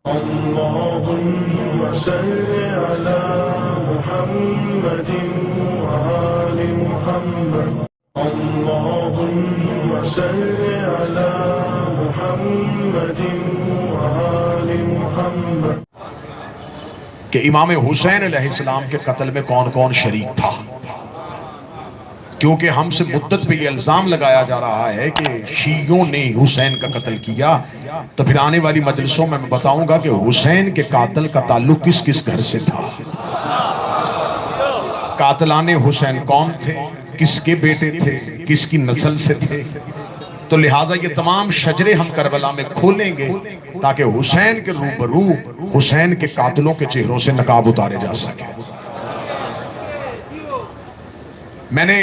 अल्लाहुम्मा सल्लि अला मुहम्मदिन व आलि मुहम्मद। अल्लाहुम्मा सल्लि अला मुहम्मदिन व आलि मुहम्मद। कि इमाम हुसैन अलैहिस्सलाम के कत्ल में कौन कौन शरीक था, क्योंकि हमसे मुद्दत पे ये इल्जाम लगाया जा रहा है कि शीयों ने हुसैन का कत्ल किया। तो फिर आने वाली मजलिसों में मैं बताऊंगा कि हुसैन के कातिल का ताल्लुक किस किस घर से था, कातिलाने हुसैन कौन थे, किसके बेटे थे, किसकी नस्ल से थे। तो लिहाजा ये तमाम शजरे हम करबला में खोलेंगे ताकि हुसैन के रूबरू हुसैन के कातिलों के चेहरों से नकाब उतारे जा सके। मैंने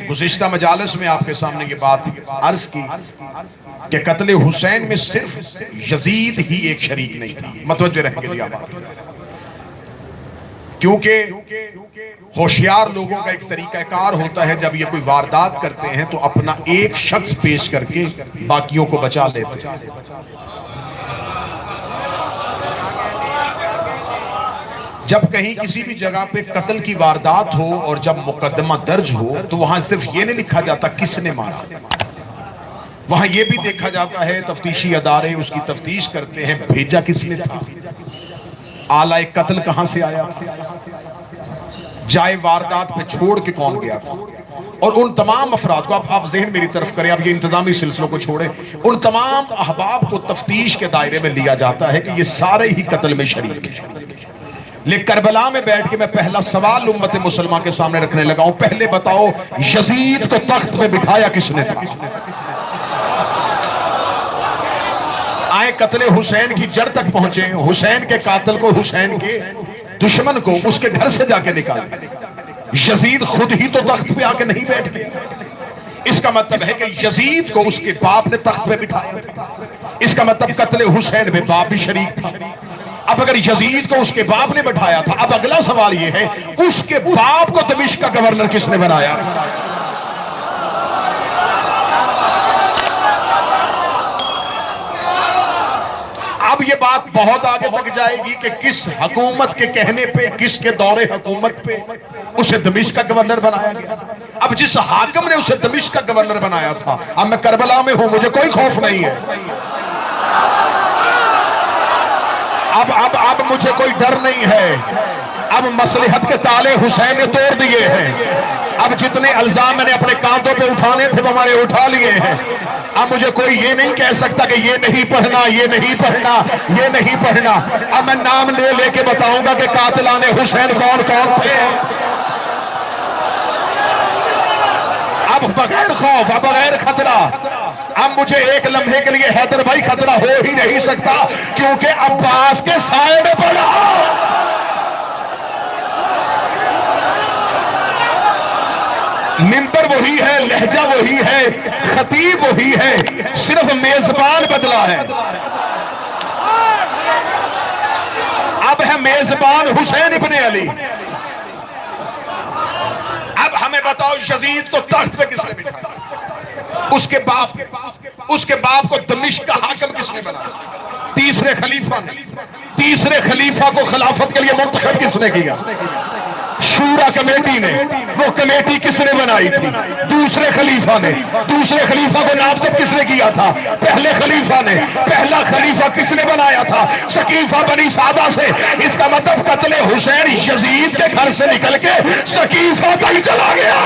गुज़िश्ता मजालिस में आपके सामने ये बात अर्ज की कि कत्ल हुसैन में सिर्फ यजीद ही एक शरीक नहीं था। मतवज्जो रहेंगे जी आप, क्योंकि होशियार लोगों का एक तरीकाकार होता है, जब ये कोई वारदात करते हैं तो अपना एक शख्स पेश करके बाकियों को बचा लेते हैं। जब कहीं किसी भी जगह पे कत्ल की वारदात हो और जब मुकदमा दर्ज हो तो वहां सिर्फ ये नहीं लिखा जाता किसने मारा, वहां ये भी देखा जाता है, तफ्तीशी अदारे उसकी तफ्तीश करते हैं भेजा किसने था, आला कत्ल कहां से आया था, जाए वारदात पे छोड़ के कौन गया था। और उन तमाम अफराद को आप जहन मेरी तरफ करें, आप ये इंतजामी सिलसिलों को छोड़ें, उन तमाम अहबाब को तफ्तीश के दायरे में लिया जाता है कि ये सारे ही कत्ल में शरीक हैं। लेकिन करबला में बैठ के मैं पहला सवाल उम्मत मुसलमान के सामने रखने लगा हूं, पहले बताओ यजीद को तख्त में बिठाया किसने था। आए कत्ले हुसैन की जड़ तक पहुंचे, हुसैन के कातिल को, हुसैन के दुश्मन को उसके घर से जाके निकाले। यजीद खुद ही तो तख्त पे आके नहीं बैठ गए, इसका मतलब है कि यजीद को उसके बाप ने तख्त पे बिठाया था। इसका मतलब कत्ले हुसैन में बाप भी शरीक था। अब अगर यजीद को उसके बाप ने बैठाया था, अब अगला सवाल यह है उसके बाप को दमिश्क का गवर्नर किसने बनाया था। अब ये बात बहुत आगे तक जाएगी कि किस हुकूमत के कहने पे, किसके दौरे हुकूमत पे उसे दमिश्क का गवर्नर बनाया गया। अब जिस हाकिम ने उसे दमिश्क का गवर्नर बनाया था, अब मैं करबला में हूं, मुझे कोई खौफ नहीं है। अब मुझे कोई डर नहीं है। अब मसलहत के ताले हुसैन ने तोड़ दिए हैं। अब जितने इल्जाम मैंने अपने कांधों पे उठाने थे वो मैंने उठा लिए हैं। अब मुझे कोई ये नहीं कह सकता कि ये नहीं पढ़ना, ये नहीं पढ़ना, ये नहीं पढ़ना। अब मैं नाम ले लेके बताऊंगा कि कातिलाने हुसैन कौन कौन थे। अब बगैर खौफ, अब बगैर खतरा। अब मुझे एक लम्हे के लिए हैदर भाई खतरा हो ही नहीं सकता, क्योंकि अब्बास के साए में पड़ा। मिंबर वही है, लहजा वही है, खतीब वही है, सिर्फ मेजबान बदला है। अब है मेजबान हुसैन इब्ने अली। अब हमें बताओ यजीद को तख्त पे किसने बिठाया, उसके बाप को दमिश्क का हाकिम किसने बनाया, तीसरे खलीफा को खिलाफत के लिए मुंतखब किसने किया, शूरा कमेटी ने। वो कमेटी किसने बनाई थी, दूसरे खलीफा को नामजद किसने किया था, पहले खलीफा ने। पहला खलीफा किसने बनाया था, सकीफा बनी सादा से। इसका मतलब कत्ले हुसैन यजीद के घर से निकल के सकीफा तक चला गया।